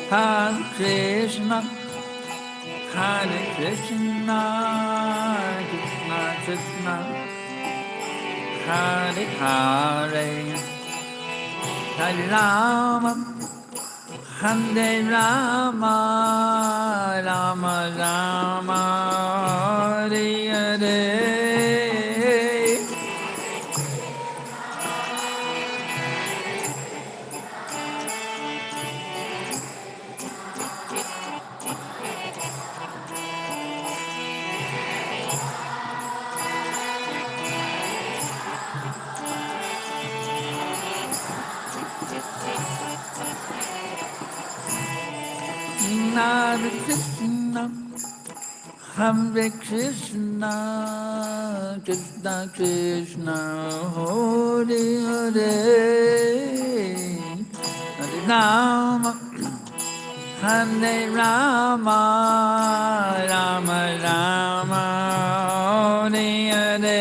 Hare Krishna, Hare Krishna, Krishna Krishna, Hare Hare, Hare Rama, Hare Rama, Rama Rama, Hare Hare. Hare Krishna, Hare Krishna, Krishna Krishna, Hare Hare, Hare Rama, Hare Rama, Rama Rama, Hare Hare.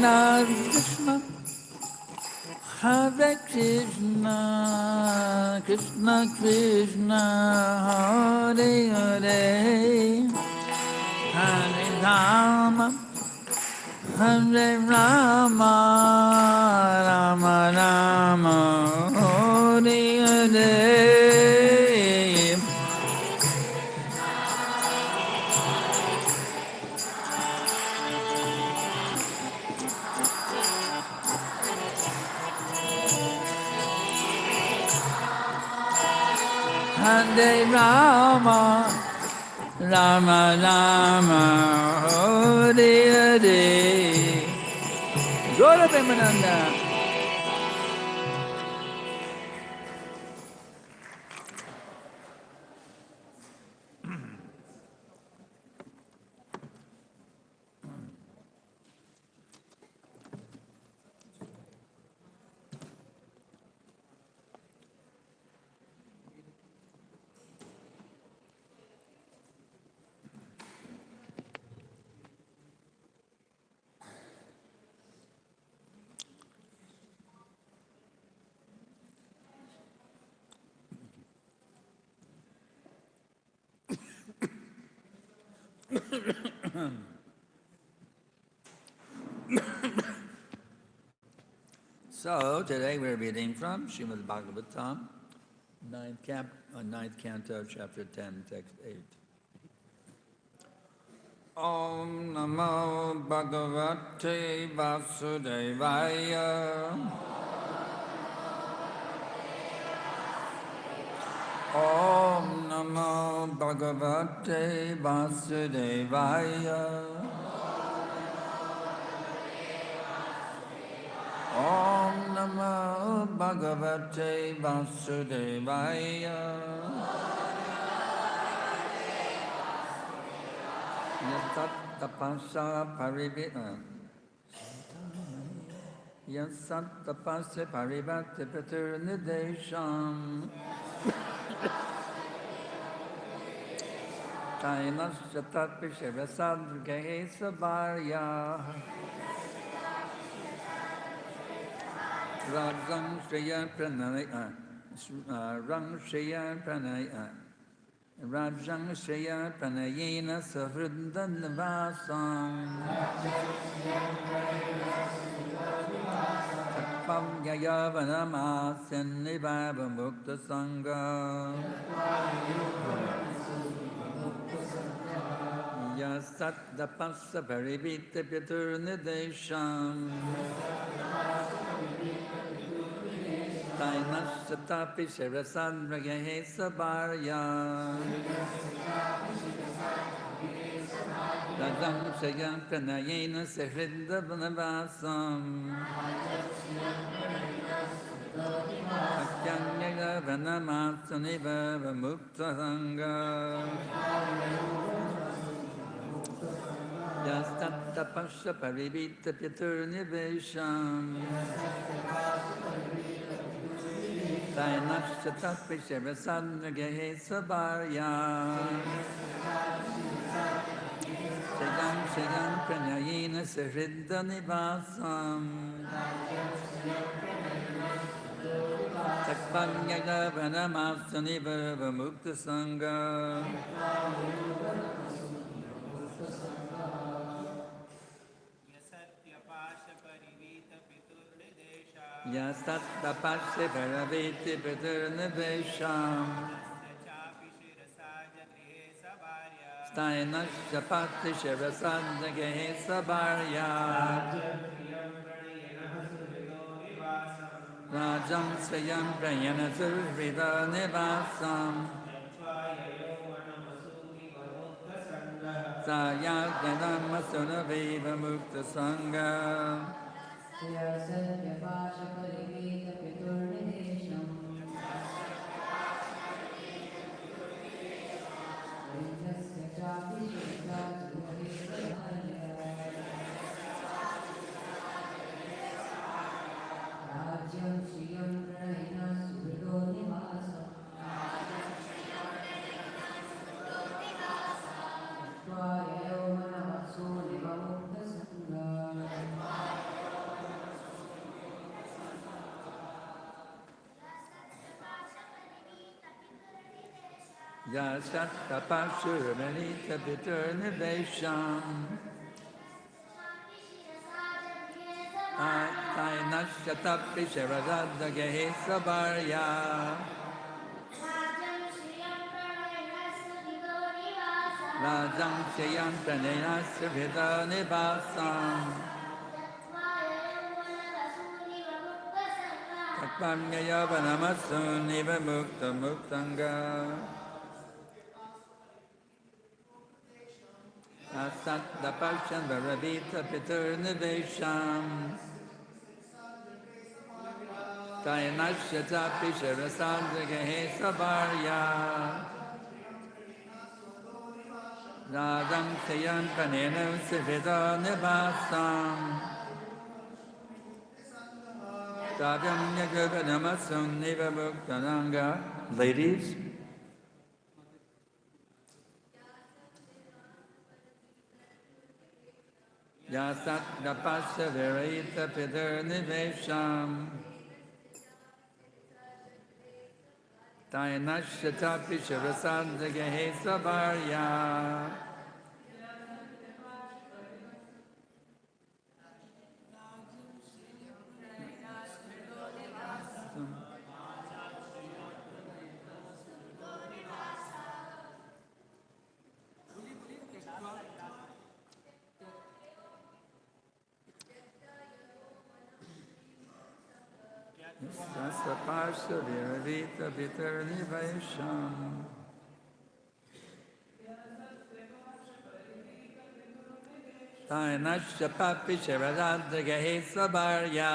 Hare Krishna, Hare Krishna, Krishna Krishna, Hare Hare, Hare Rama, Hare Rama, Rama Rama, Hare Hare. Hare Rama, Rama Rama, Hare Hare. Gaura Premananda. So today we're reading from Srimad Bhagavatam, ninth canto, chapter 10, text 8. Om Namo Bhagavate Vasudevaya. Om Namo Bhagavate Vasudevaya. Om Namo Bhagavate Vasudevaya. Yasat tapasa parivita. Yasat tapasa parivata patur nidesham. Tainas jatat pishavasad gahe sabarya. Rajang Shriya Pranaya, Rang Shriya Pranaya, Rajang Shriya Pranayena Savrindanavasam, Tapam Yayavanamasan Nivava Mukta Sangha, Yasat Dapasa Parivita Pitur Nidesham. Tainas Satapi Shirasan Ragahe Sabarya. Radam Shayan Pranayena Sehrindavanavasam. Akyanya Vanamatsaniva Mukta Sangha. Yastattapasya parivita piturnivesham Tainasya tatpishivasadnagahe sabarya Shayam shayam pranyayena sahridha nivasam Takpanyaya vanamasani mukta sangha Yasattapasya paraviti piturnivesham Stainasya pati shirasadnagahe sabarya Rajam svayam prayana survrida nivasam Sayagyanam asunaveva mukta sangha Yasattapashuramanita piturnivesham Tainashyatapi shiradadagahe sabarya Rajam shayam pranayasya bhida nivasam Takpanyaya vanamasunniva mukta muktanga Asattapasyan varavita piturnivesham Tainashyatapi shirasadagahe sabarya Radam shayam pranena sivida nivasam Tavyam yagavanamasuniva muktananga. Ladies, Yasattapasya virayita piturnivesham Tainashyatapi shirasadagahe sabarya Yasattapasya virayita piturnivesham Tainashyatapi shirasadagahe sabarya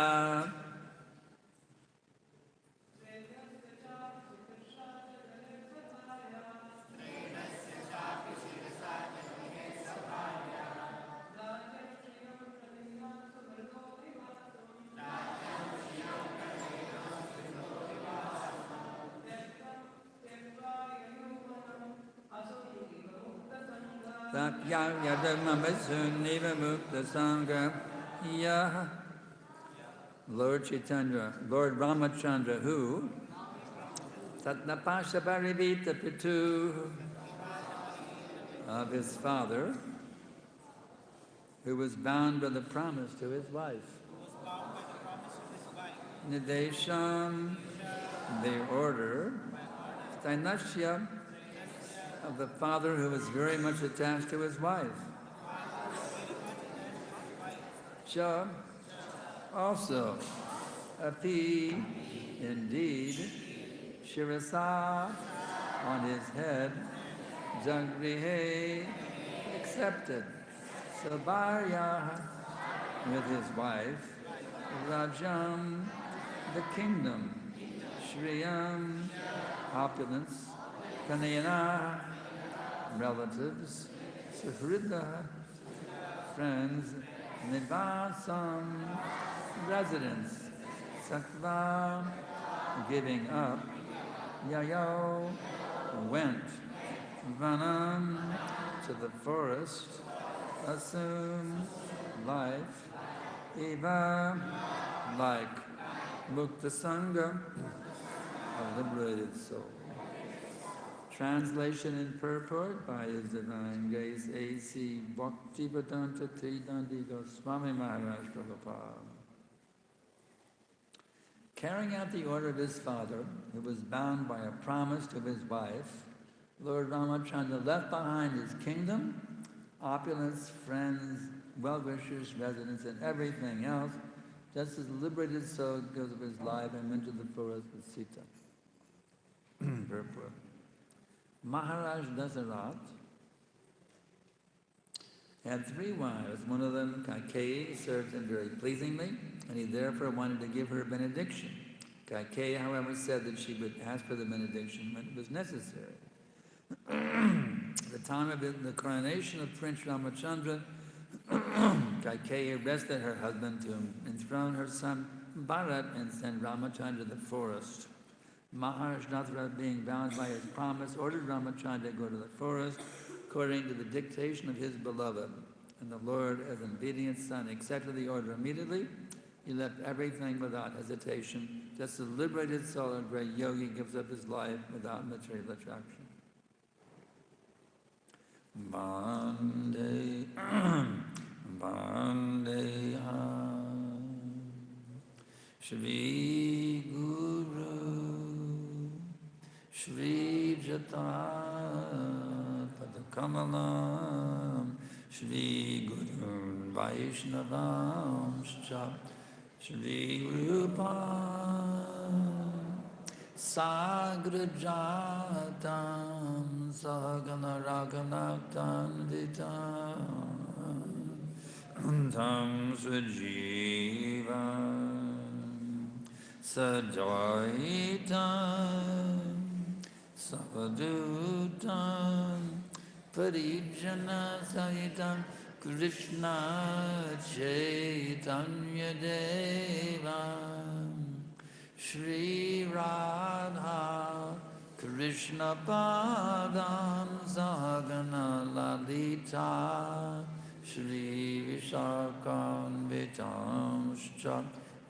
Satyam yadamamasunniva mukta sangha Yah Lord Chaitanya, Lord Ramachandra, who Tatnapasha Parivita Pitu of his father, who was bound by the promise to his wife. Nidesham, the order, Stainashya, of the father who was very much attached to his wife. Cha, also, Api, indeed, Shirasa, on his head, Jagrihe, accepted, Sabarya, with his wife, Rajam, the kingdom, Shriyam, opulence, Kanayana, relatives, Suhrida, friends, nivasam, residence, sattva, giving up, yayo, went, vanam, to the forest, assume, life, eva, like, mukta sangha, a liberated soul. Translation and purport by His Divine Grace A.C. Bhaktivedanta Tridanti Goswami Maharaj Prabhupada. Carrying out the order of his father, who was bound by a promise to his wife, Lord Ramachandra left behind his kingdom, opulence, friends, well-wishers, residents, and everything else, just as liberated soul because of his life and went to the forest with Sita. Purport. Maharaj Dasarath had 3 wives. One of them, Kaikeyi, served him very pleasingly, and he therefore wanted to give her benediction. Kaikeyi, however, said that she would ask for the benediction when it was necessary. At the time of the coronation of Prince Ramachandra, Kaikeyi arrested her husband to enthrone her son Bharat and send Ramachandra to the forest. Maharaj Dasarath, being bound by his promise, ordered Ramachandra to go to the forest according to the dictation of his beloved. And the Lord, as an obedient son, accepted the order immediately. He left everything without hesitation, just as a liberated soul, a great yogi, gives up his life without material attraction. Bande, Bandeham, Shri Guru, Shri Jata, Padakamalam, Shri Guru Vaishnavam, Shri Rupa, Sagrajatam, Sagana Raganaktam Vitam, Tam Sajivam, Sajaitam, Savadutam, Parijana Sahitam, Krishna Chaitanya Devam, Shri Radha Krishna Padam Sahagana Lalita, Shri Vishakam Vitamscha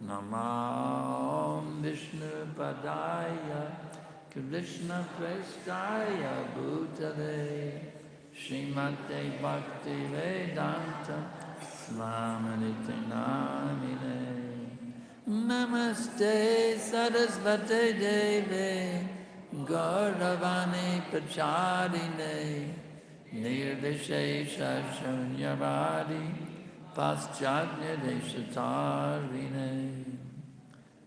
Namam Vishnu Padaya Krishna Prestaya Bhutale Srimate Bhakti Vedanta Swaminiti Namine Namaste Sarasvate Deve Gauravani Pacharine Nirvishesha Shunyavadi Paschatya Deshatarine.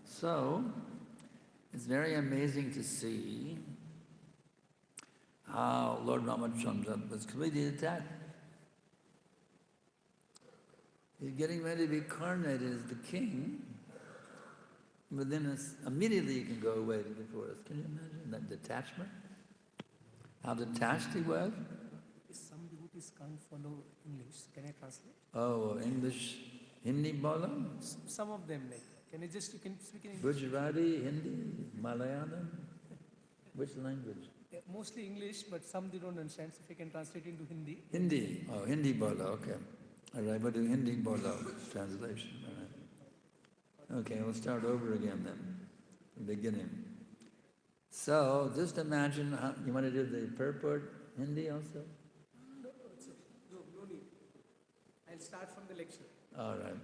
So, it's very amazing to see how Lord Ramachandra was completely attacked. He's getting ready to be coronated as the king. Within us, immediately he can go away to the forest. Can you imagine that detachment? How detached he was? Some devotees can't follow English. Can I translate? Oh, English, Hindi bola? Some of them, like, you can speak in English? Gujarati, Hindi, Malayalam? Which language? Yeah, mostly English, but some they don't understand. So if you can translate into Hindi. Hindi. Oh, Hindi bola, okay. All right, we'll do Hindi bola translation. All right. Okay, we'll start over again then, from the beginning. So, just imagine, you want to do the purport Hindi also? No need. I'll start from the lecture. All right.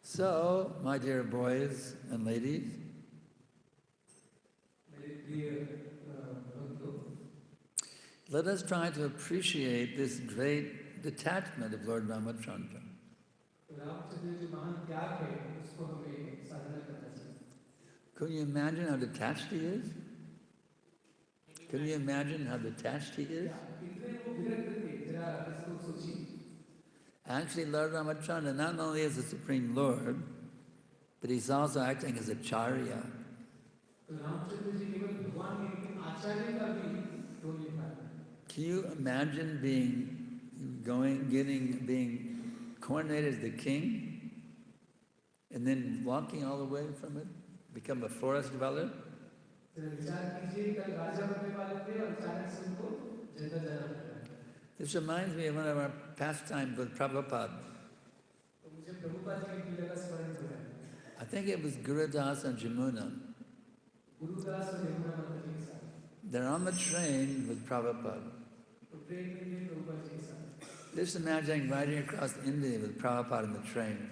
So, my dear boys and ladies, let us try to appreciate this great detachment of Lord Ramachandra. Can you imagine how detached he is? Can you imagine how detached he is? Actually, Lord Ramachandra not only is the Supreme Lord, but he's also acting as Acharya. Can you imagine being coronated as the king, and then walking all the way from it, become a forest dweller? This reminds me of one of our pastimes with Prabhupada. I think it was Gurudas and Jamuna. They're on the train with Prabhupada. Just imagine riding across India with Prabhupada in the train.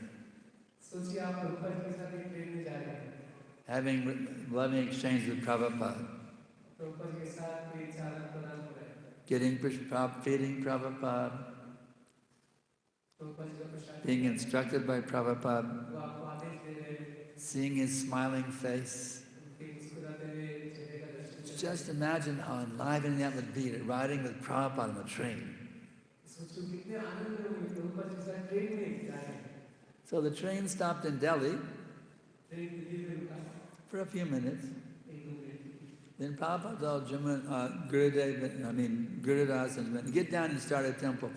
Having loving exchange with Prabhupada. Feeding Prabhupada. Being instructed by Prabhupada. Seeing his smiling face. Just imagine how enlivening that would be, riding with Prabhupada on the train. So the train stopped in Delhi for a few minutes. Then Prabhupada told Gurudas and get down and start a temple.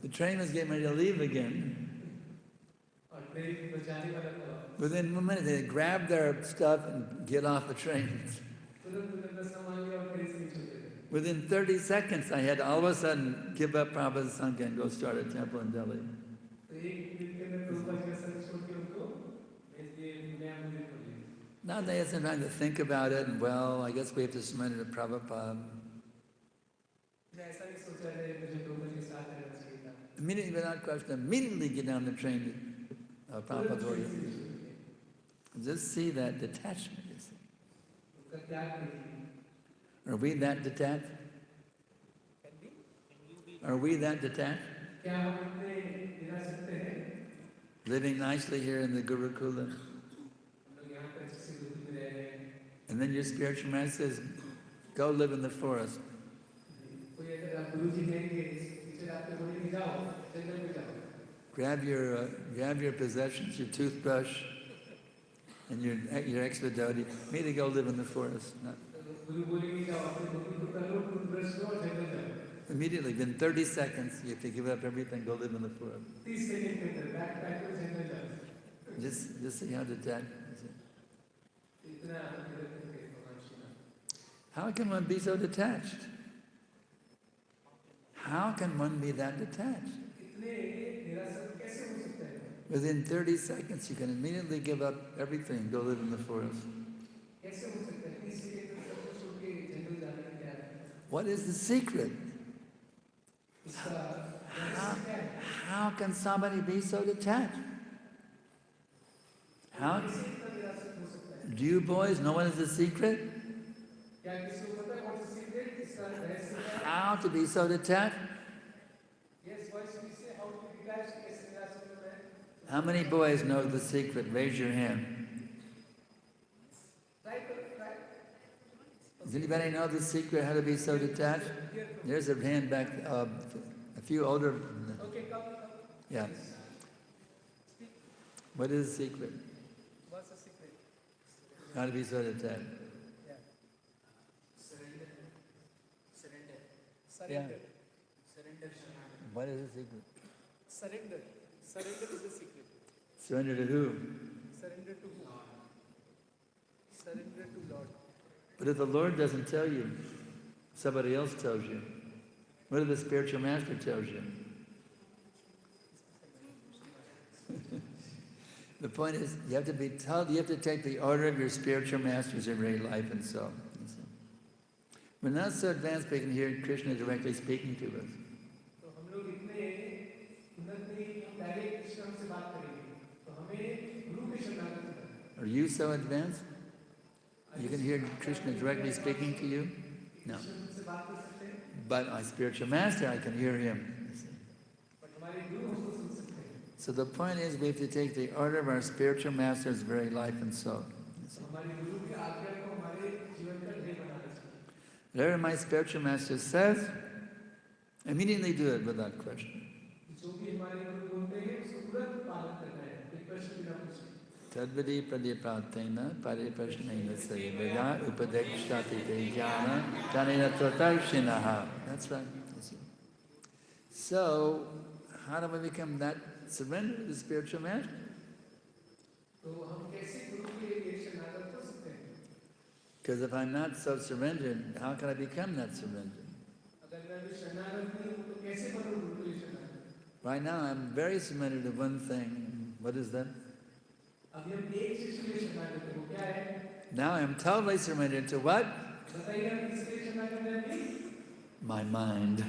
The train was getting ready to leave again. Within 1 minute, they grabbed their stuff and get off the train. Within 30 seconds, I had to all of a sudden give up Prabhupada's Sangha and go start a temple in Delhi. Nowadays, I'm trying to think about it, and well, I guess we have to surrender to Prabhupada. Immediately, without question, immediately get down the train to Prabhupada's order. Just see that detachment, you see. Are we that detached? Are we that detached? Living nicely here in the Gurukula. And then your spiritual master says, go live in the forest. Grab your possessions, your toothbrush, and your extra dhoti. Maybe go live in the forest. Immediately, within 30 seconds, you have to give up everything, go live in the forest. Just see how detached. How can one be so detached? How can one be that detached? Within 30 seconds, you can immediately give up everything and go live in the forest. What is the secret? How can somebody be so detached? How? Do you boys know what is the secret? How to be so detached? How many boys know the secret? Raise your hand. Does anybody know the secret how to be so detached? There's a hand back, a few older. Okay, come. Yeah. What is the secret? What's the secret? How to be so detached? Yeah. Surrender. Yeah. What is the secret? Surrender. Surrender is the secret. Surrender to who? Surrender to who? Surrender to Lord. But if the Lord doesn't tell you, somebody else tells you. What if the spiritual master tells you? The point is, you have to be told, you have to take the order of your spiritual masters in your life and soul. We're not so advanced we can hear Krishna directly speaking to us. Are you so advanced? You can hear Krishna directly speaking to you? No. But my spiritual master, I can hear him. So the point is, we have to take the order of our spiritual master's very life and soul. Whatever my spiritual master says, immediately do it without question. Tadvidi pradipatena pariprashnena sayavaya upadekshati te jnana janena tatarshinaha. That's right. So, how do we become that surrendered to the spiritual master? Because if I'm not so surrendered, how can I become that surrendered? Right now, I'm very surrendered to one thing. What is that? Now I'm totally surrendered to what? My mind.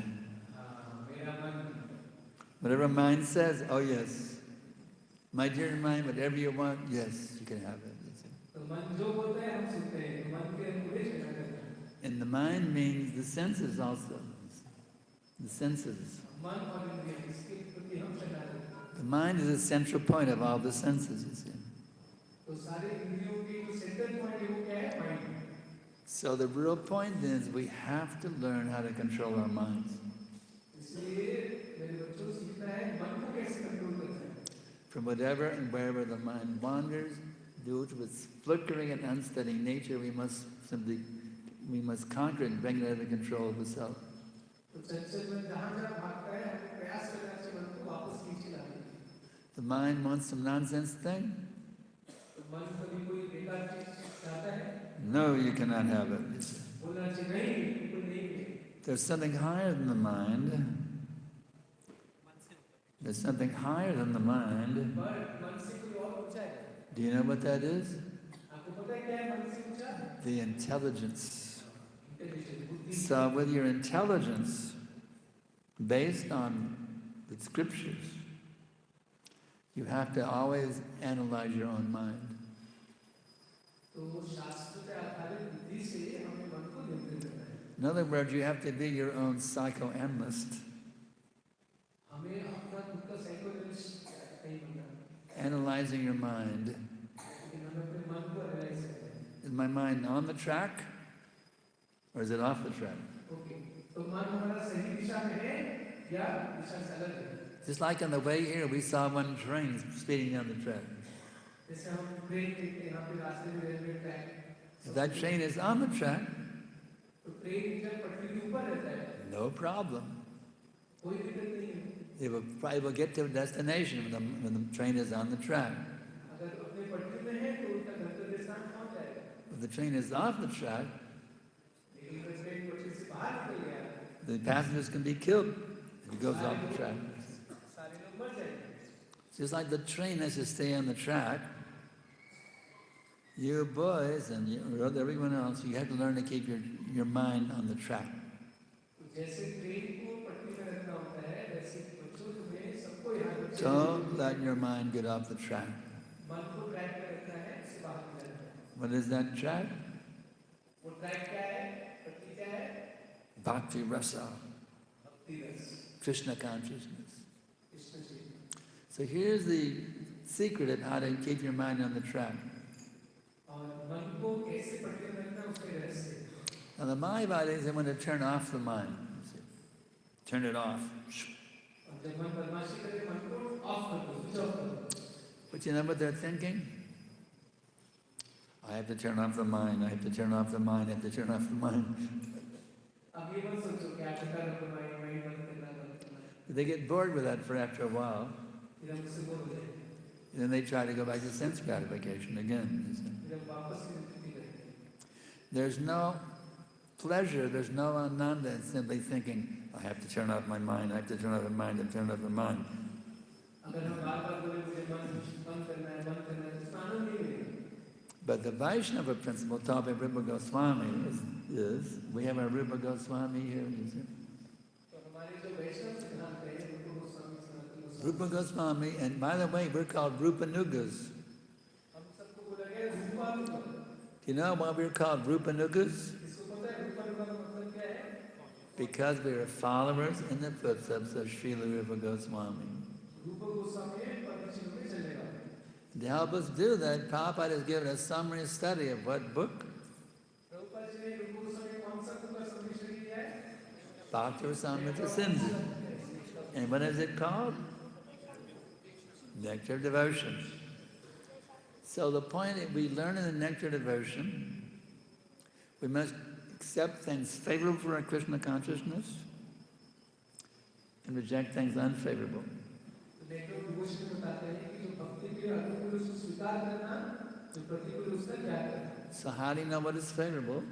Whatever mind says, oh yes. My dear mind, whatever you want, yes, you can have it. And the mind means the senses also. The senses. The mind is the central point of all the senses, you see. So the real point is we have to learn how to control our minds. From whatever and wherever the mind wanders, due to its flickering and unsteady nature, we must conquer it and bring it under control of the self. The mind wants some nonsense thing? No, you cannot have it. There's something higher than the mind. There's something higher than the mind. Do you know what that is? The intelligence. So with your intelligence, based on the scriptures, you have to always analyze your own mind. In other words, you have to be your own psychoanalyst. Analyzing your mind. Is my mind on the track or is it off the track? Just like on the way here, we saw one train speeding down the track. If that train is on the track, no problem. It will probably get to a destination when the train is on the track. If the train is off the track, the passengers can be killed if it goes off the track. Just like the train has to stay on the track, you boys and everyone else, you have to learn to keep your mind on the track. Don't let your mind get off the track. What is that track? Bhakti rasa. Krishna consciousness. So here's the secret of how to keep your mind on the track. Now the Mayavadis, they want to turn off the mind. Turn it off. But you know what they're thinking? I have to turn off the mind, I have to turn off the mind, I have to turn off the mind. They get bored with that for after a while. Then they try to go back to sense gratification again. There's no pleasure, there's no ananda in simply thinking, I have to turn off my mind, I have to turn off the mind, I have to turn off the mind. But the Vaishnava principle taught by Rupa Goswami is we have our Rupa Goswami here, you see. Rupa Goswami, and by the way, we're called Rupanugas. You know why we're called Rupanugas? Because we are followers in the footsteps of Srila Rupa Goswami. To help us do that, Prabhupada has given a summary study of what book? Bhakti Rasamrita Sindhu. And what is it called? Nectar of Devotion. So the point is, we learn in the nectar devotion, we must accept things favorable for our Krishna consciousness and reject things unfavorable. So how do you know what is favorable?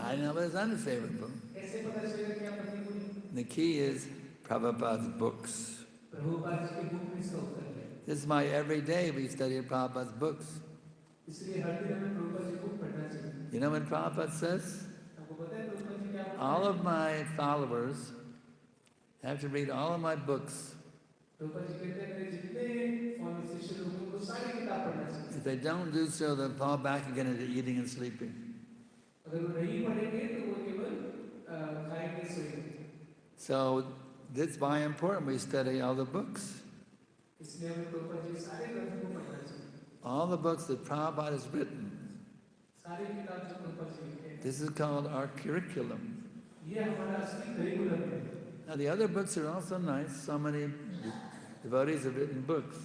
How do you know what is unfavorable? The key is Prabhupada's books. This is why every day we study Prabhupada's books. You know what Prabhupada says? All of my followers have to read all of my books. If they don't do so, they'll fall back again into eating and sleeping. So this is why important we study all the books. All the books that Prabhupada has written. This is called our curriculum. Now the other books are also nice. So many devotees have written books.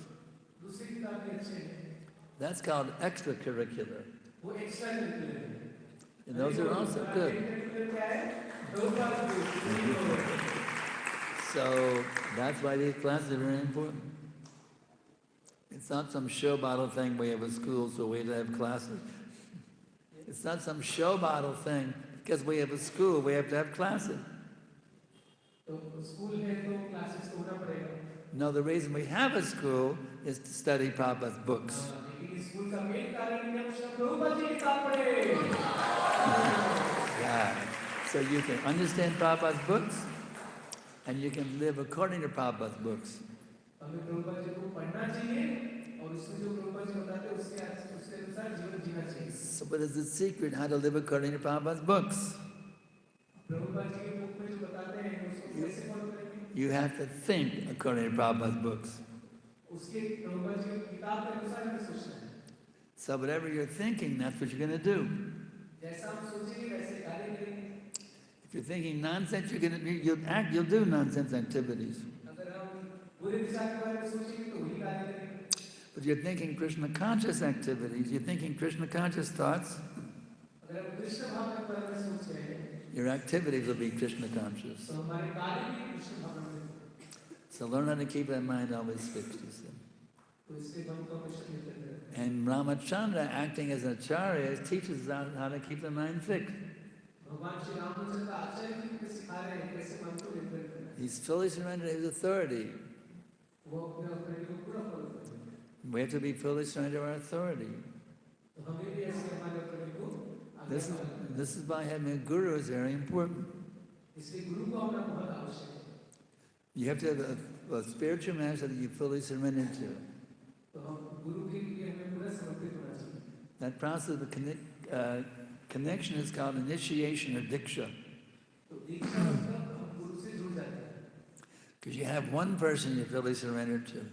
That's called extracurricular. And those are also good. So that's why these classes are very important. It's not some show bottle thing we have a school so we have classes. It's not some show bottle thing because we have a school, we have to have classes. No, the reason we have a school is to study Prabhupada's books. Yeah. So you can understand Prabhupada's books and you can live according to Prabhupada's books. So what is the secret how to live according to Prabhupada's books? You have to think according to Prabhupada's books. So whatever you're thinking, that's what you're going to do. If you're thinking nonsense, you'll do nonsense activities. But you're thinking Krishna conscious activities, you're thinking Krishna conscious thoughts, your activities will be Krishna conscious. So learn how to keep that mind always fixed, you see. And Ramachandra, acting as an acharya, teaches us how to keep the mind fixed. He's fully surrendered to his authority. We have to be fully surrendered to our authority. This is why having a guru is very important. You have to have a spiritual master that you fully surrender to. That process of connection is called initiation or diksha. Because you have one person you're fully surrendered to.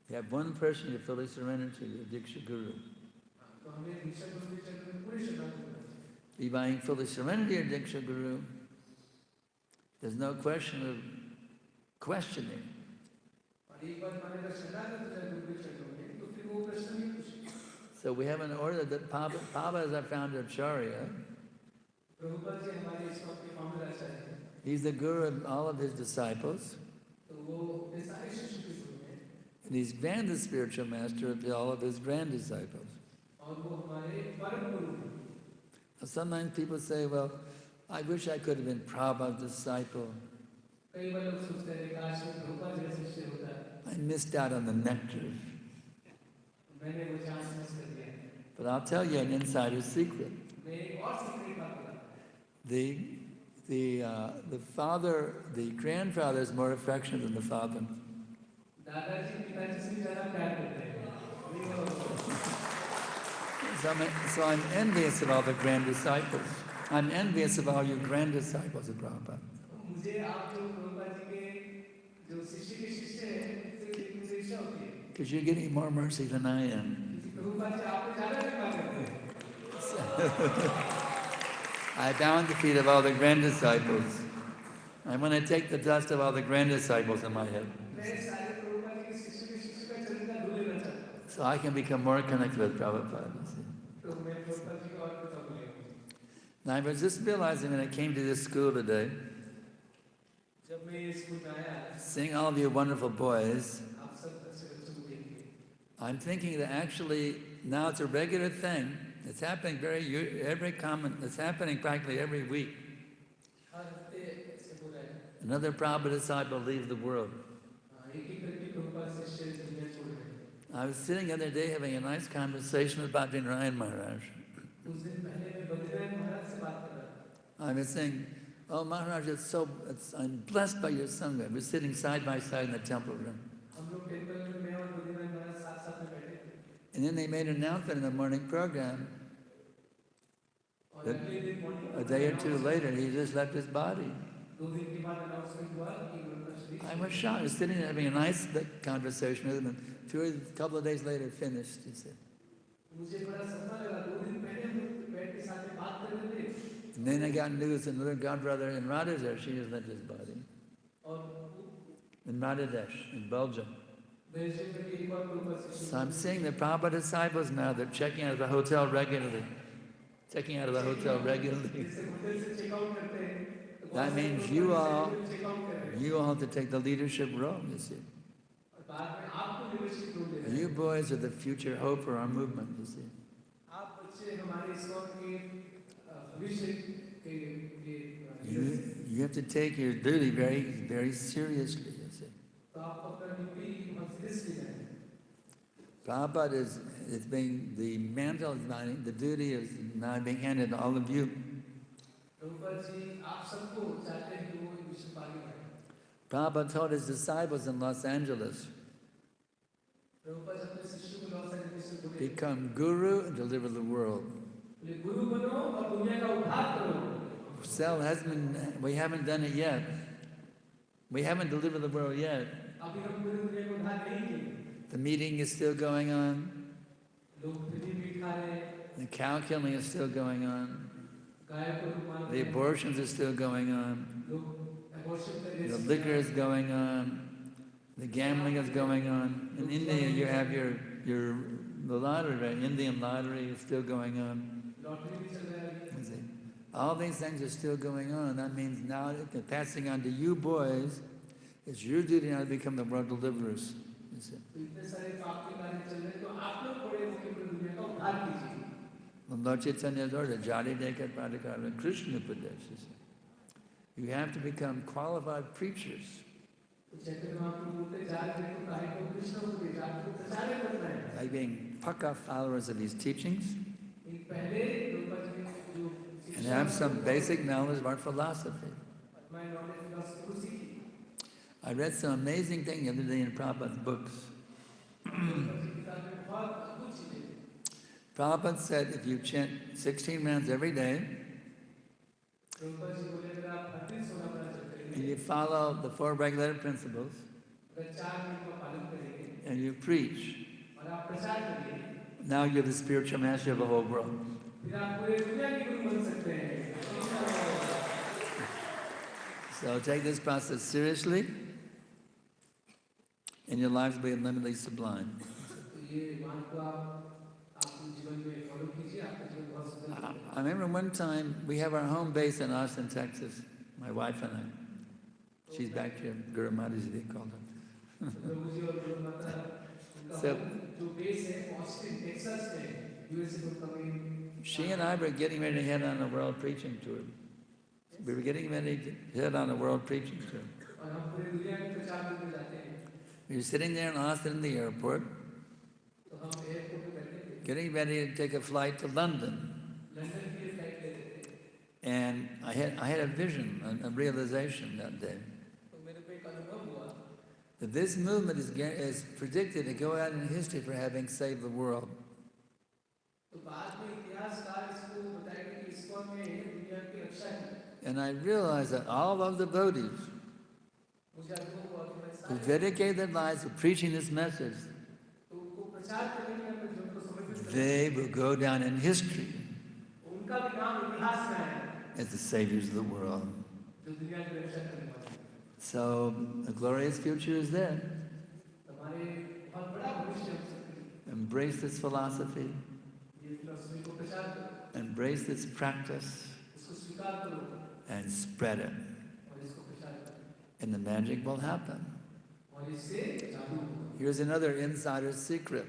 You have one person you're fully surrendered to, your diksha guru. By being fully surrendered to your diksha guru, there's no question of questioning. So we have an order that Papa is our founder acharya. He's the guru of all of his disciples. And he's grand the spiritual master of all of his grand disciples. Now sometimes people say, well, I wish I could have been Prabhupada's disciple. I missed out on the nectar. But I'll tell you an insider secret. The grandfather is more affectionate than the father. So I'm envious of all the grand disciples. I'm envious of all you grand disciples of Prabhupada. Because you're getting more mercy than I am. I bow at the feet of all the grand disciples. I want to take the dust of all the grand disciples in my head. so I can become more connected with Prabhupada. You see. तो मैं प्रभुपाद जी को और पता बोलेंगे Now I was just realizing when I came to this school today, जब मैं ये school में आया seeing all of you wonderful boys, आप सब अच्छे बच्चों को देख के I'm thinking that actually now it's a regular thing. It's happening it's happening practically every week. हर हफ्ते ऐसे हो रहा है Another Prabhupada disciple leaves the world. एक एक करके प्रभुपाद शिष्य दुनिया छोड़ रहे हैं I was sitting the other day having a nice conversation with Vrindaranyam Maharaj. कुछ दिन पहले मैं बद्रीनाथ महाराज से बात कर रहा था I was saying, oh Maharaj, I'm blessed by your Sangha. We're sitting side by side in the temple room. हम लोग टेंपल में मैं और बद्रीनाथ महाराज साथ साथ में बैठे थे And then they made an announcement in the morning program और that अगले दिन morning a day or two later he just left his body. दो दिन के बाद अनाउंसमेंट हुआ कि उनका शरीर I was shocked. I was sitting there having a nice conversation with him, and a couple of days later finished, he said. मुझे बड़ा सदमा लगा दो दिन पहले हम लोग बैठ के साथ में बात कर रहे थे And then I got news that another godbrother in Radhadesh, she just left his body. और In Radhadesh, in Belgium. Belgium में भी एक और प्रभुपाद शिष्य So I'm seeing the Prabhupada disciples now, they're checking out of the hotel regularly. Checking out of the hotel regularly. जैसे hotel से checkout करते हैं तो That means you all have to take the leadership role, you see. और बाद में आपको leadership role लेना है You boys are the future hope for our movement, you see. आप बच्चे हमारे ISKCON के भविष्य के You have to take your duty very, very seriously, you see. तो आप अपना ड्यूटी बहुत सीरियसली लेना है Prabhupada is being, the mantle is not, the duty is now being handed to all of you. Prabhupada ji आप सबको चाहते हैं कि वो मिशन को आगे बढ़े Prabhupada told his disciples in Los Angeles, Prabhupada अपने शिष्यों को लॉस एंजलिस में बोले become guru and deliver the world. बोले गुरु बनो और दुनिया का उद्धार करो We haven't done it yet. We haven't delivered the world yet. अभी हम पूरी दुनिया को उद्धार नहीं किए The meeting is still going on. लोग फिर भी मीट खा रहे हैं The cow killing is still going on. गाय को मार The रहे हैं abortions are still going on. लोग abortion कर रहे The हैं liquor is going on. The gambling is going on. In India, you have the lottery, right? Indian lottery is still going on. Lottery भी चल रहा है अभी You see. All these things are still going on. That means now passing on to you boys, it's your duty now to become the world deliverers. You see. तो इतने सारे पाप के कार्य चल रहे हैं तो आप लोग बड़े होकर पूरी दुनिया का उद्धार कीजिए When Lord Chaitanya's order, Jari Dekat Padikara, Krishna Pradesh, you see. You have to become qualified preachers. तो चैतन्य महाप्रभु बोलते जा रहे हैं तो कार्य को कृष्ण को भेजा आपको प्रचार करना है By being paka followers of his teachings एक पहले प्रभुपाद जी ने जो and have some basic knowledge of our philosophy. मैं नॉलेज फिलॉसफी को सीखी I read some amazing thing the other day in Prabhupada's books. Prabhupada ji की किताब में बहुत अद्भुत चीजें हैं Prabhupada said if you chant 16 rounds every day Prabhupada ji बोले अगर आप 38 सोना बना चलते and हैं you follow the 4 regulated principles अगर 4 मिनट का पालन करेंगे and you preach, और आप प्रचार करिए now you're the spiritual master of the whole world. फिर आप पूरे दुनिया के गुरु बन सकते हैं So take this process seriously and your lives will be unlimitedly sublime. तो ये मान को आप अपने जीवन में फॉलो कीजिए आपका जीवन बहुत सुंदर होगा I remember one time we have our home base in Austin, Texas, my wife and I. She's back here, Guru Mataji, they call her. प्रभु जी और गुरु माता उनका So- जो बेस है ऑस्टिन टेक्सास में यूएसए को coming She and I were getting ready to head on a world preaching tour. We were getting ready to head on a world preaching tour. और हम पूरी दुनिया में प्रचार करने जाते हैं We were sitting there in Austin in the airport, तो हम एयरपोर्ट पे बैठे थे getting ready to take a flight to London. London के लिए फ्लाइट लेते थे And I had a vision, a realization that day, तो मेरे को एक अनुभव हुआ that this movement is predicted to go out in history for having saved the world. तो बाद में इतिहासकार इसको बताएंगे कि ISKCON ने दुनिया की रक्षा की And I realized that all of the devotees मुझे अनुभव हुआ कि मैं who सारे dedicated their lives to preaching this message, तो उनको प्रचार करने के लिए अपने जीवन को समर्पित कर they will go down in history उनका भी नाम इतिहास में है as the saviors of the world. जो दुनिया की रक्षा करने वाले हैं। So a glorious future is there. हमारे बहुत बड़ा भविष्य हो सकता है And embrace this philosophy, ये फिलॉसफी को प्रचार करो, embrace this practice, इसको स्वीकार करो and spread it. और इसको प्रचार करो, And the magic will happen. और इससे जादू होगा। Here's another insider secret.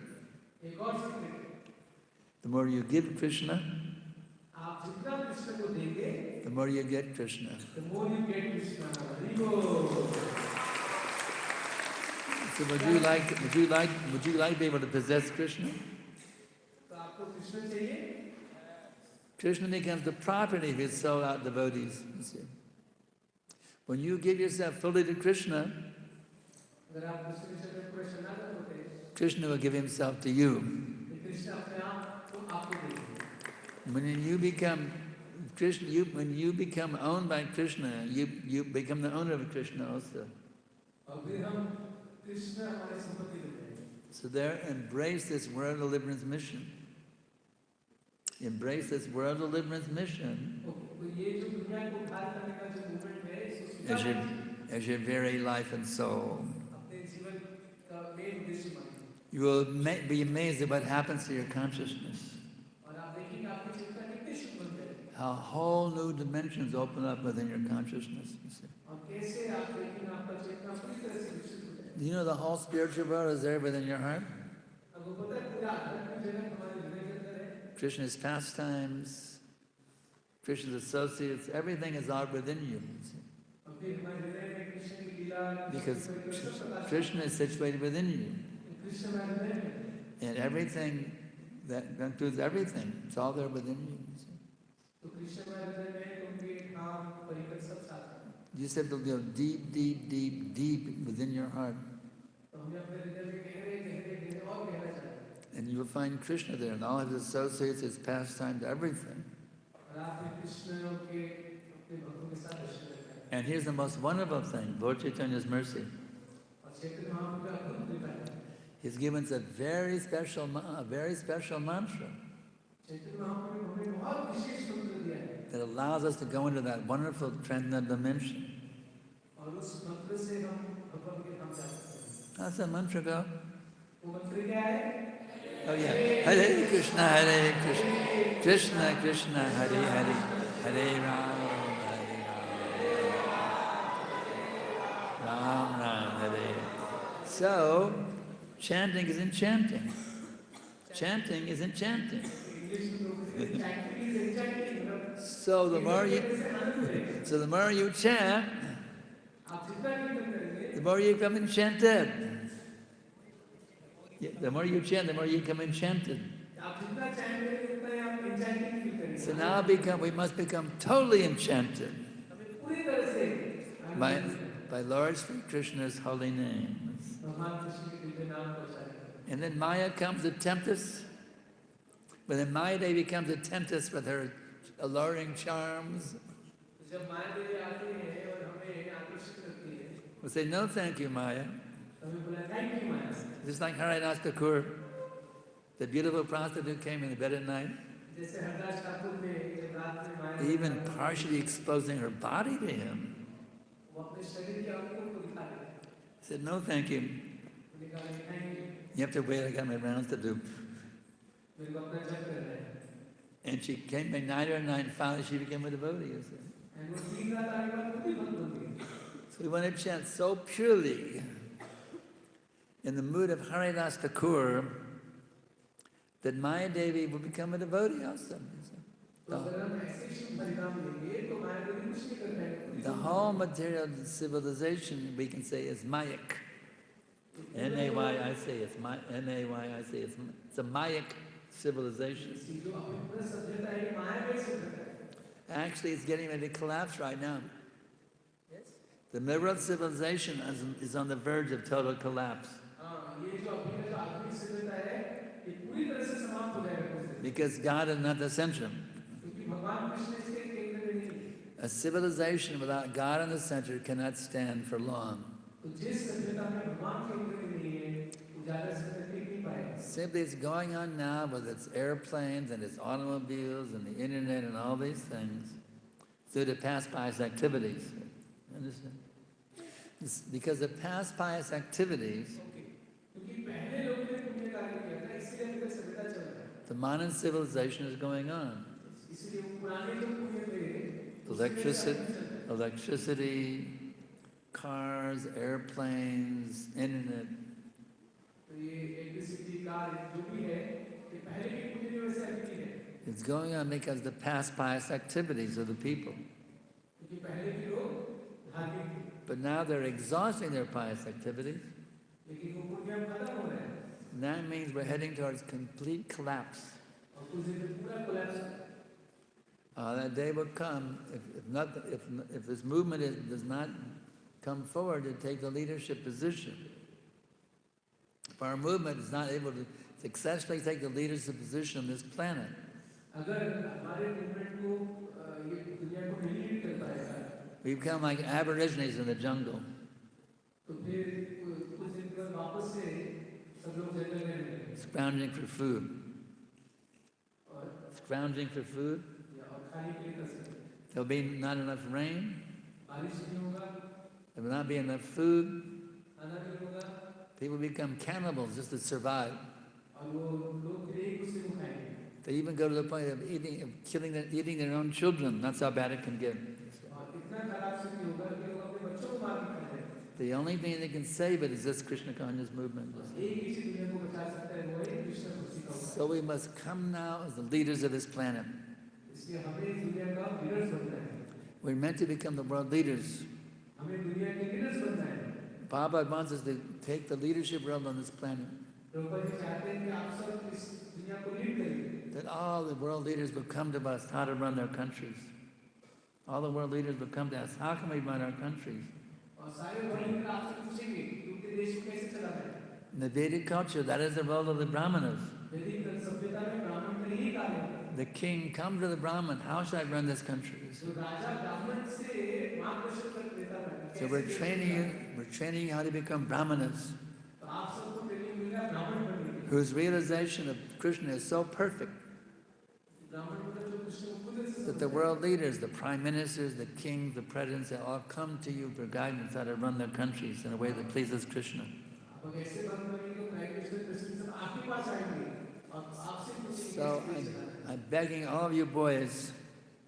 एक और सीक्रेट है, The more you give Krishna, आप जितना कृष्ण को देंगे, the more you get Krishna. the more you get Krishna. Hari बोल। So would you like to be able to possess Krishna? तो आपको कृष्ण चाहिए, Krishna becomes the property of his sold-out devotees. You see. When you give yourself fully to Krishna, अगर आप कृष्ण के शरण पूरे शरणागत होते हैं, Krishna will give himself to you. तो कृष्ण अपने आप को आपको देंगे। When you become Krishna, when you become owned by Krishna, you become the owner of Krishna also. और फिर हम कृष्ण हमारे संपत्ति देते हैं। So there, embrace this world deliverance mission. Embrace this world deliverance mission तो ये जो दुनिया को उद्धार करने का जो मूवमेंट है, इसको स्वीकार कीजिए। as your very life and soul. अपने जीवन का मेन उद्देश्य मानिए, You will be amazed at what happens to your consciousness. और आप देखेंगे आपकी चिंता कितनी शुभ बन जाएगी, How whole new dimensions open up within your consciousness. You see. और कैसे आप देखेंगे आपका चेतना पूरी तरह से विकसित हो जाएगी। Do you know the whole spiritual world is there within your heart? अब वो पता है पूरा आध्यात्मिक जगत हमारे हृदय के अंदर है, Krishna's pastimes, Krishna's associates, everything is all within you. You see. और फिर हमारे हृदय में कृष्ण की लीला, Because कृष्ण की सब प्रकाश, Krishna is situated within you. Krishna हमारे हृदय में है। And everything, that includes everything, it's all there within you. You see. तो कृष्ण हमारे हृदय में है, तो उनके काम परिकर सब साथ हैं। You said to go deep, deep, deep, deep within your heart. तो हमें अपने हृदय में गहरे गहरे गहरे और गहरा जाना है। And you will find Krishna there and all his associates, his pastimes, everything. और आपने कृष्ण के अपने भक्तों के साथ दर्शन करना है। And here's the most wonderful thing, Lord Chaitanya's mercy. और चैतन्य महाप्रभु का अद्भुत कृपा है। He's given us a very special mantra Chaitanya Mahaprabhu ने हमें बहुत विशेष मंत्र दिया है। that allows us to go into that wonderful transcendental dimension. और उस मंत्र से हम भगवान के धाम जा सकते हैं। How's that mantra go? वो मंत्र क्या है? Oh yeah. Hare Krishna, Hare Krishna, Krishna Krishna, Hare Hare, Hare Ram, Ram Ram, Hare. So, chanting is enchanting. Chanting is enchanting. English में लोग कहते हैं chanting is enchanting. So the more you chant, आप जितना कीर्तन करेंगे, the more you become enchanted. Yeah, the more you chant, the more you become enchanted. आप जितना चैंट करेंगे उतना ही आप एंचांटिंग फील करेंगे। So now we must become totally enchanted हमें पूरी तरह से by Lord Sri Krishna's holy names. भगवान कृष्ण के दिव्य नाम को उच्चारण। And then Maya comes to tempt us. But then Maya Devi comes to tempt us with her alluring charms. जब माया देवी आती है और हमें आकर्षित करती है, We say, no thank you, Maya. हमें बोला thank you Maya. Just like Haridas Kapoor, the beautiful prostitute came in the bed at night, जैसे हरदास ठाकुर ने जब रात में माया even partially exposing her body to him. वो अपने शरीर के अंगों को दिखा रहे हैं। He said, no thank you. उन्होंने कहा thank you, You have to wait, I got my rounds to do. मेरे को अपना जप करना है। And she came by night or night, and finally she became a devotee. You see. And वो 3 रात आने के बाद खुद ही भक्त बन गई। So we want to chant so purely in the mood of Haridas Thakur that Maya Devi will become a devotee also. तो अगर हम ऐसे शुभ परिणाम लेंगे तो माया देवी कुछ नहीं कर पाएगी। The whole material civilization, we can say, is Mayic. M-A-Y-I-C, it's a Mayic civilization. जो अपनी पूरी सभ्यता है मायामय सभ्यता है। Actually, it's getting ready to collapse right now. Yes? The middle civilization is on the verge of total collapse. हाँ, ये जो अभी का जो आधुनिक सभ्यता है, ये पूरी तरह से समाप्त हो जाएगा कुछ दिन। Because God is not the center. क्योंकि भगवान कृष्ण इसके केंद्र में नहीं है। A civilization without God in the center cannot stand for long. तो जिस सभ्यता में भगवान केंद्र में नहीं है, वो ज़्यादा समय तक टिक नहीं पाएगा। Simply it's going on now with its airplanes and its automobiles and the internet and all these things through the past pious activities. Understand? Because the past pious activities क्योंकि पहले लोगों ने पुण्य कार्य किया था, इसलिए The modern civilization is going on. इसलिए वो पुराने जो पुण्य थे Electricity, cars, airplanes, internet. तो ये इलेक्ट्रिसिटी कार जो भी है ये पहले के पुण्य में वैसे अभी है It's going on because the past pious activities of the people. क्योंकि पहले भी लोग धार्मिक थे But now they're exhausting their pious activities. लेकिन वो पुण्य अब खत्म हो रहे हैं And that means we're heading towards complete collapse. और कुछ दिन में पूरा collapse That day will come if this movement does not come forward to take the leadership position. If our movement is not able to successfully take the leadership position on this planet, अगर हमारे movement को ये दुनिया को नहीं lead कर पाएगा we become like aborigines in the jungle. तो फिर कुछ दिन बाद वापस से सब लोग जंगल में रहेंगे Scrounging for food. और Scrounging for food. खाने के लिए कर सकते हैं There'll be not enough rain. बारिश नहीं होगा There will not be enough food. खाना नहीं होगा People become cannibals just to survive. और वो लोग फिर एक दूसरे को खाएंगे They even go to the point of eating their own children. That's how bad it can get. और इतना खराब स्थिति होगा कि लोग अपने बच्चों को मार के खा रहे हैं The only thing that can save it is this Krishna conscious movement. एक इसी दुनिया को बचा सकता है वो है कृष्ण भक्ति का So we must come now as the leaders of this planet. इसलिए हमें इस दुनिया का लीडर्स बनना है We're meant to become the world leaders. हमें दुनिया के लीडर्स बनना है Baba wants us to take the leadership role on this planet. Prabhupada ji चाहते हैं कि आप सब इस दुनिया को लीड करें That all the world leaders will come to us how to run their countries. All the world leaders will come to us. How can we run our countries? और सारे वर्ल्ड लीडर आपसे पूछेंगे कि उनके देश को कैसे चलाना है In the Vedic culture, that is the role of the Brahmanas. वैदिक सभ्यता में ब्राह्मण का यही कार्य है The king comes to the Brahman, how should I run this country? तो राजा ब्राह्मण से मार्गदर्शन कर देता है So we're training you how to become Brahmanas, तो आप सबको ट्रेनिंग मिलेगा ब्राह्मण बनने की whose realization of Krishna is so perfect ब्राह्मण मतलब जो कृष्ण को खुद से that the world leaders, the prime ministers, the kings, the presidents, they all come to you for guidance how to run their countries in a way that pleases Krishna. अब ऐसे बन बनेंगे तो प्राइम मिनिस्टर प्रेसिडेंट सब आपके पास आएंगे और आपसे पूछेंगे So I'm begging all of you boys,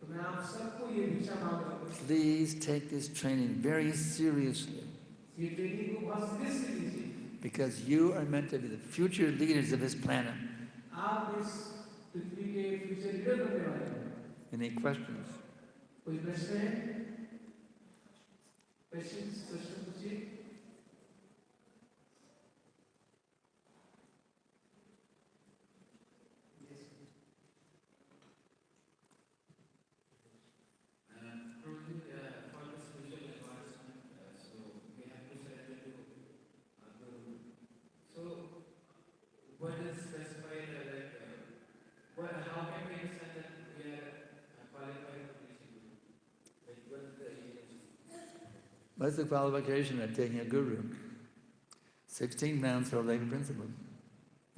तो मैं आप सबको ये भिक्षा मांग रहा हूँ please take this training very seriously, ये ट्रेनिंग को बहुत सीरियसली लीजिए because you are meant to be the future leaders of this planet. आप इस पृथ्वी के फ्यूचर लीडर बनने वाले हैं Any questions? कोई प्रश्न है प्रश्न पूछिए What's the qualification of taking a guru? 16 rounds for lay principles.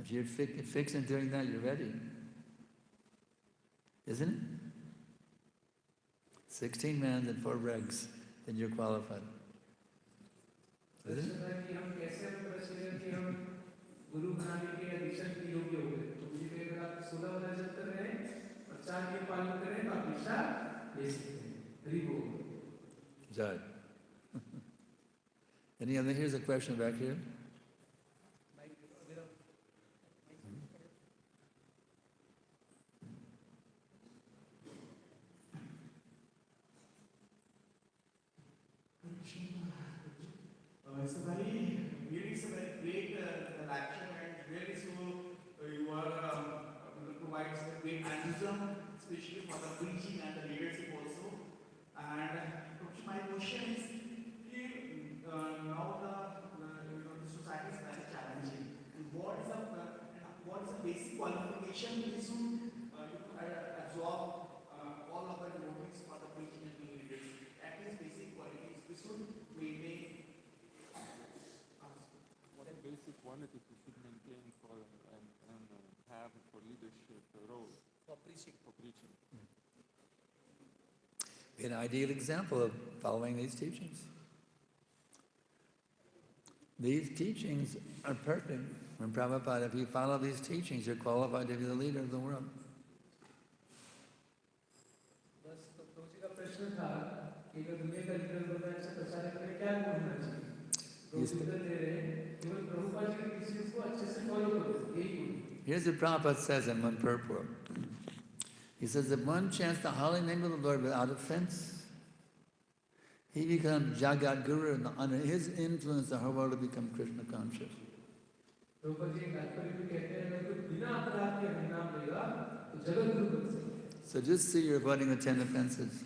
If you're fixed in doing that, you're ready. Isn't it? 16 rounds and 4 regs, then you're qualified. Isn't it? कि हम कैसे प्रश्न कि हम गुरु बनाने के या दीक्षा के योग्य हो गए तो मुझे अगर आप 16 वाला जब कर रहे हैं और 4 के पालन कर रहे हैं तो आप दीक्षा ले सकते हैं गरीब हो Jai. Any other? Here's a question back here. It's a very, really it's a very great lecture and really so you are provides a great enthusiasm, especially for the preaching and the leadership also. And my question is, now the society is very challenging. And what is the basic qualification we should absorb all of the devotees for the preaching and leadership? At least basic qualities we should maintain. Basic qualities we should maintain for and have for leadership role for preaching. Be an ideal example of following these teachings. These teachings are perfect. From Prabhupada, if you follow these teachings, you're qualified to be the leader of the world. बस तो प्रभु जी का प्रश्न था कि अगर दुनिया का leader बनना है अच्छा प्रचारक में क्या गुण होना चाहिए? प्रभु जी उत्तर दे रहे हैं केवल प्रभुपाद जी के टीचिंग्स को अच्छे से फॉलो करो, यही गुण। Here's what Prabhupada says in one purport. He says, if one chants the holy name of the Lord without offense, he becomes Jagat Guru, and under his influence the whole world will become Krishna conscious. So just see you're avoiding the 10 offenses.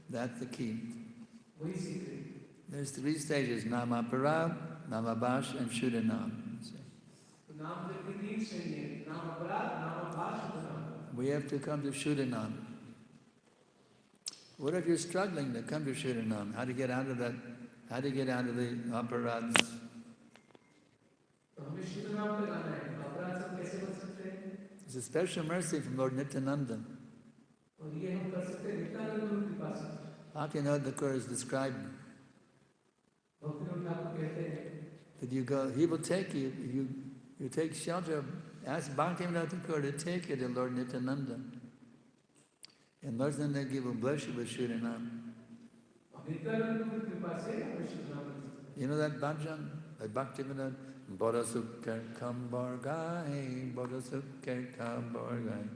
That's the key. There's 3 stages, Namaparad, Namabash, and Shuddhanam. We have to come to Shuddhanam. What if you're struggling to come to Shuddhanam? How to get out of that? How to get out of the aparads? It's a special mercy from Lord Nityananda. Adhikari is describing that you go, he will take you, you take shelter. Ask Bhaktivinoda to take you to Lord Nityananda. And Lord Nityananda will bless you with Shuddhanam. You know that bhajan by Bhaktivinoda? Bodhasukha kambargai, Bodhasukha kambargai.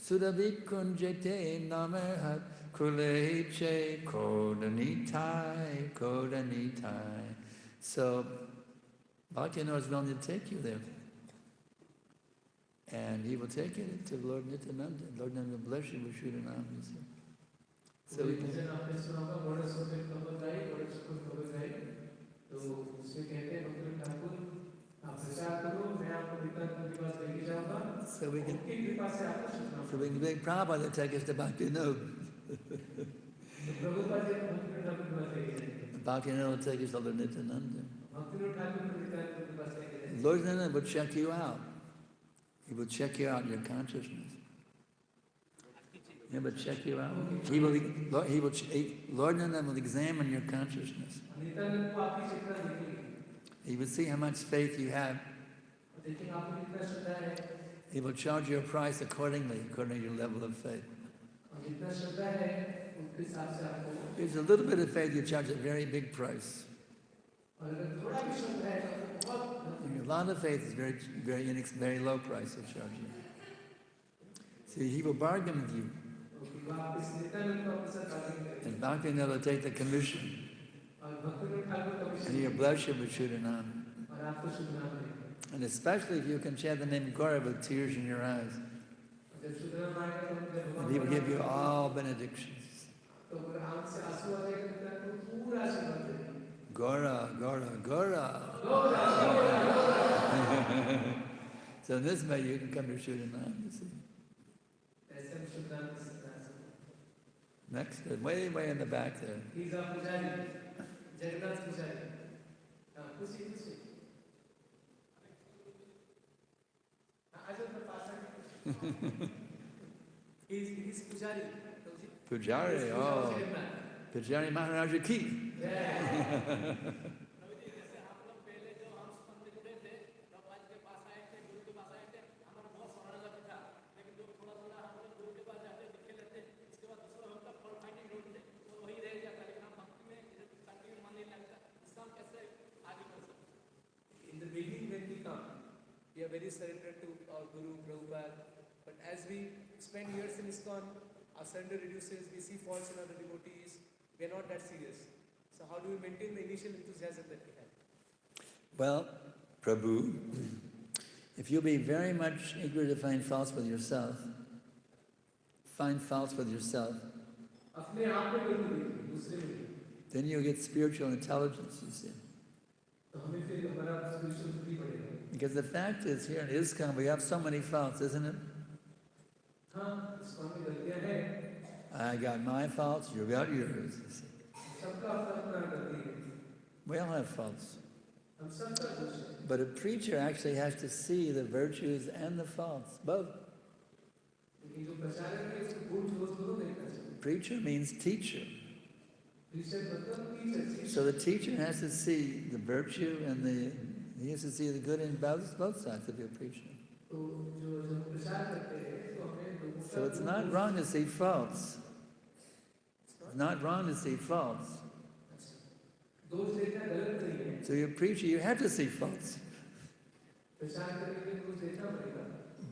Sudhavikunjete namerhat kuleche kodanitai, kodanitai. So Bhaktivinoda is willing to take you there. And he will take you to Lord Nityananda. Lord Nityananda will bless you with Shuddhanam, you see. So we can... So we can beg Prabhupada to take us to Bhaktivinoda. Bhaktivinoda will take us to Lord Nityananda. Lord Nityananda will check you out. He will check you out in your consciousness. He will check you out. Lord Nityananda will examine your consciousness. He will see how much faith you have. He will charge you a price accordingly, according to your level of faith. If there's a little bit of faith, you charge a very big price. A lot of faith is very low price of charging. See, he will bargain with you. And Bhaktivinoda will take the commission. And he will bless you with Shuddhanam. And especially if you can chant the name Gaura with tears in your eyes. And he will give you all benedictions. Gaura, Gaura, Gaura. So in this way you can come to Shuddhanam, you see. Next, way in the back there. He's our Pujari, Jagannath Pujari. Kusi. He's Pujari. Pujari, oh. Pujari Maharaja ki. Yeah. We are very surrendered to our Guru, Prabhupada. But as we spend years in ISKCON, our surrender reduces, we see faults in other devotees, we are not that serious. So how do we maintain the initial enthusiasm that we have? Well, Prabhu, if you'll be very much eager to find faults with yourself, then you'll get spiritual intelligence, you see. Because the fact is, here in ISKCON, we have so many faults, isn't it? I got my faults, you got yours. You see. We all have faults. But a preacher actually has to see the virtues and the faults, both. Preacher means teacher. So the teacher has to see the virtue and he has to see the good in both sides of your preaching. So it's not wrong to see faults. It's not wrong to see faults. So your preacher, you have to see faults.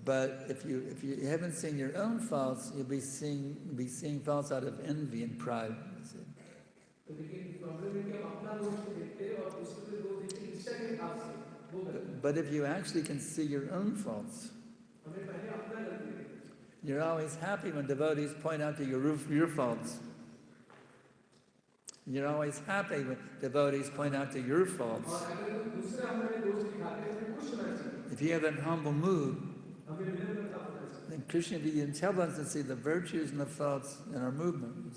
But if you haven't seen your own faults, you'll be seeing faults out of envy and pride. But if you actually can see your own faults, you're always happy when devotees point out to you your faults. You're always happy when devotees point out to your faults. If you have that humble mood, then Krishna will tell us to see the virtues and the faults in our movement.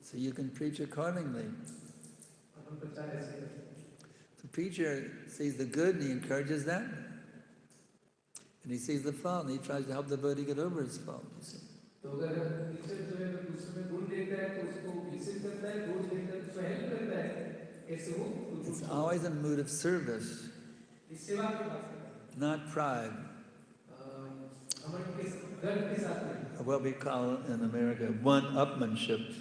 So you can preach accordingly. The preacher sees the good and he encourages that. And he sees the fault and he tries to help the devotee get over his fault. It's always a mood of service, not pride. What we call in America one-upmanship.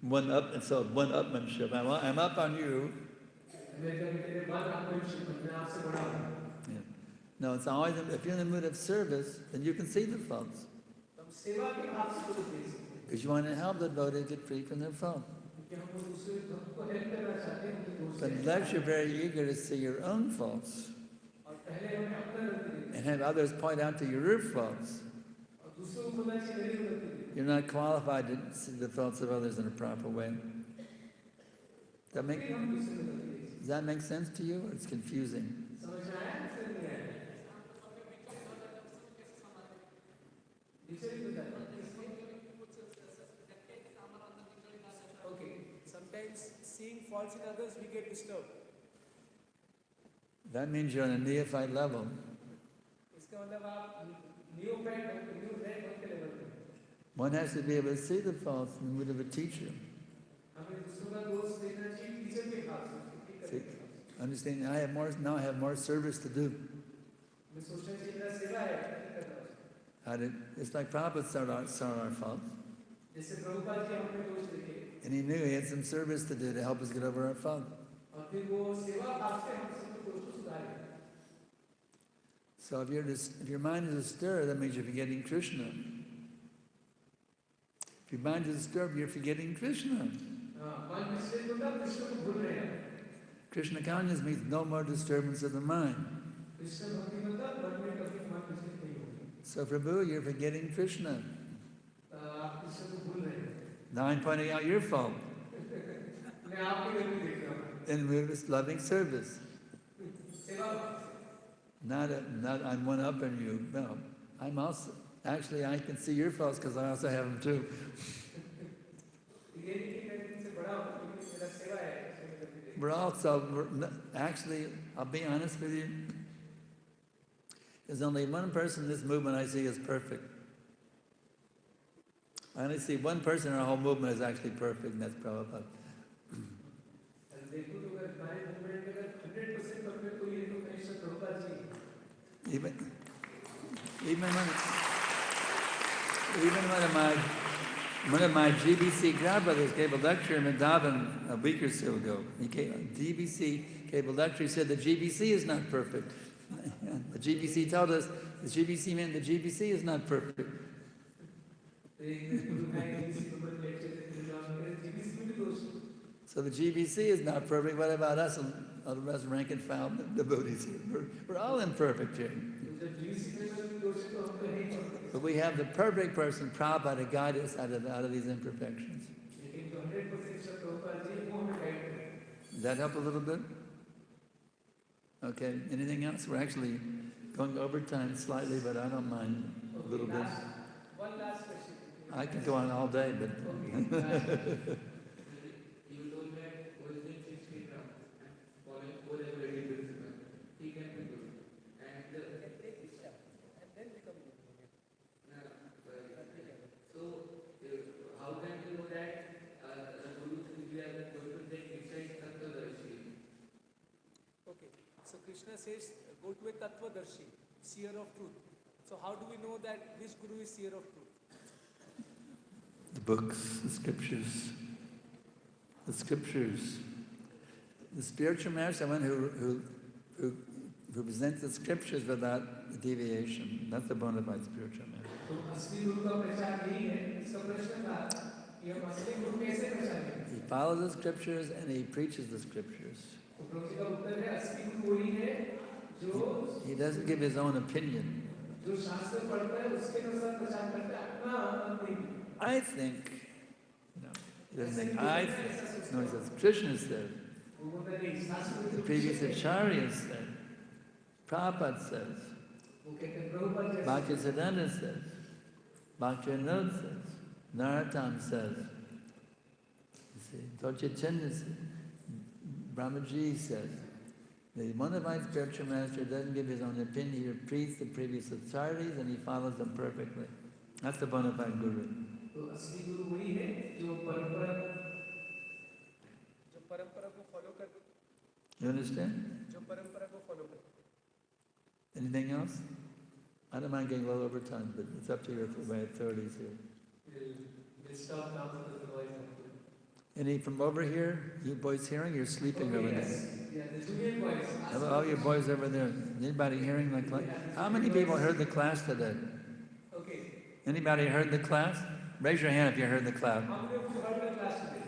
One-upmanship. I'm up on you. Yeah. No, it's always, if you're in the mood of service, then you can see the faults. Because you want to help the devotee get free from their fault. But unless you're very eager to see your own faults and have others point out to your faults, you're not qualified to see the faults of others in a proper way. Does that make sense to you, or it's confusing? Okay, sometimes seeing faults in others, we get disturbed. That means you're on a neophyte level. One has to be able to see the faults in the mood of a teacher. See, understand? I have more service to do. It's like Prabhupada saw our faults. And he knew he had some service to do to help us get over our fault. So if your mind is disturbed, that means you're forgetting Krishna. If your mind is disturbed, you're forgetting Krishna. Krishna consciousness means no more disturbance of the mind. So Prabhu, you're forgetting Krishna. Now I'm pointing out your fault. In mood loving service. Not I'm one up on you. No, I'm also, actually I can see your faults because I also have them too. Actually, I'll be honest with you, there's only one person in this movement I see as perfect. I only see one person in our whole movement is actually perfect, and that's Prabhupada. Even one of my GBC godbrothers gave a lecture in Vrindavan a week or so ago. GBC gave a lecture. He said the GBC is not perfect. The GBC told us the GBC meant the GBC is not perfect. So the GBC is not perfect. What about us, rank and file devotees? We're all imperfect here. But we have the perfect person, Prabhupada, to guide us out of these imperfections. Does that help a little bit? Okay, anything else? We're actually going over time slightly, but I don't mind a little bit. One last question. I could go on all day, but... Krishna says, go to a Tattvadarshi, seer of truth. So how do we know that which Guru is seer of truth? The books, the scriptures. The scriptures. The spiritual master, someone who presents the scriptures without deviation. That's the bona fide spiritual master. तो असली गुरु का पहचान यही है. इसका प्रश्न था कि हम असली गुरु कैसे पहचानेंगे? He follows the scriptures and he preaches the scriptures. तो प्रभुजी का उत्तर है असली गुरु वही है जो He doesn't give his own opinion. जो शास्त्र पढ़ता है उसके अनुसार प्रचार करता है, अपना मत नहीं. I think, no, he doesn't think I think. No, he says, Krishna said, वो बोलता नहीं, शास्त्र the previous acharyas said, Prabhupada says, वो कहते हैं प्रभुपाद जैसे Bhaktisiddhanta says, Bhaktivinoda says, Narottam says, you see, Chaitanya says, Brahmaji says. The bona fide spiritual master doesn't give his own opinion, he repeats the previous authorities and he follows them perfectly. That's the bona fide guru. तो असली गुरु वही है जो परंपरा को follow कर. You understand? जो परंपरा को फॉलो कर. Anything else? I don't mind getting a little over time, but it's up to your my authorities here. We'll stop now because the noise is too. Any from over here? You boys hearing? You're sleeping over there. Yeah, the junior boys. Hello, all you boys over there. Anybody hearing the class? How many people heard the class today? Okay. Anybody heard the class? Raise your hand if you heard the class. How many of you heard the class today?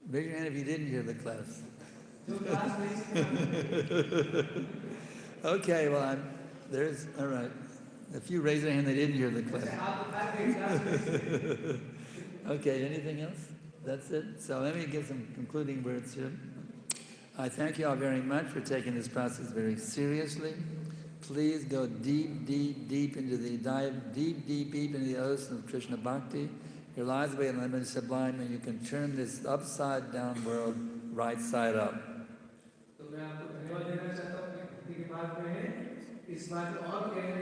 Raise your hand if you didn't hear the class. जो class नहीं सुना. Okay, well, there's, all right. A few raise their hand, they didn't hear the class. हाथ उठा के class नहीं सुना. Okay, anything else? That's it? So let me give some concluding words here. I thank you all very much for taking this process very seriously. Please go deep, deep, deep into the, dive deep, deep, deep into the ocean of Krishna Bhakti. Your lives will be unlimited sublime and you can turn this upside down world right side up. तो मैं आपको धन्यवाद देना चाहता हूँ कि भक्ति की बात में है. इस बात को और गहरे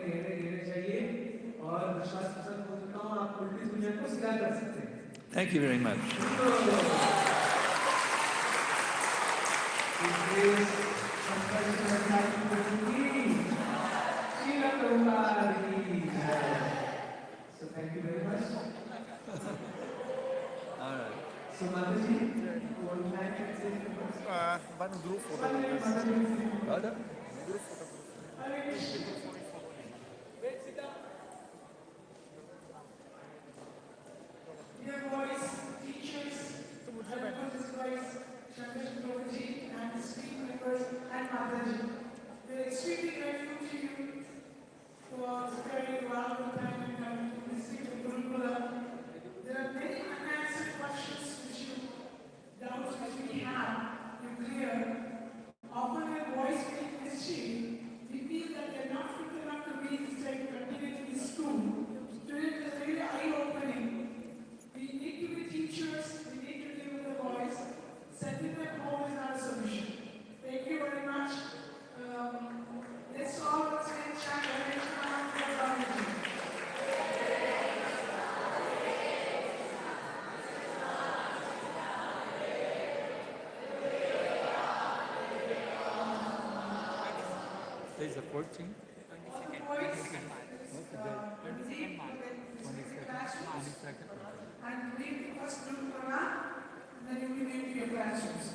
चाहिए और विश्वास के साथ बोलता हूँ आप उल्टी दुनिया को सिखा कर सकते हैं. Thank you very much. So thank you very much. All right. So Mataji, one night and say One group photo. Radha? wait, sit down. Dear boys, teachers, Adhikari, Sankarshan Prabhuji, and street members and Mataji, we are extremely grateful to you for sparing a lot of time and coming to visit the Gurukula. There are many unanswered questions which you doubts which we have to clear. Often when boys make mischief, we feel that they are not fit enough to be instead continue to be school. Today it is very eye-opening. We need to be teachers, we need to deal with the boys. Sending them home is not a solution. Thank you very much. Let's all say chant Hare Krishna, Hare Krishna. Today's the 14th? And read the first Guru Quran, and then you will read your classrooms.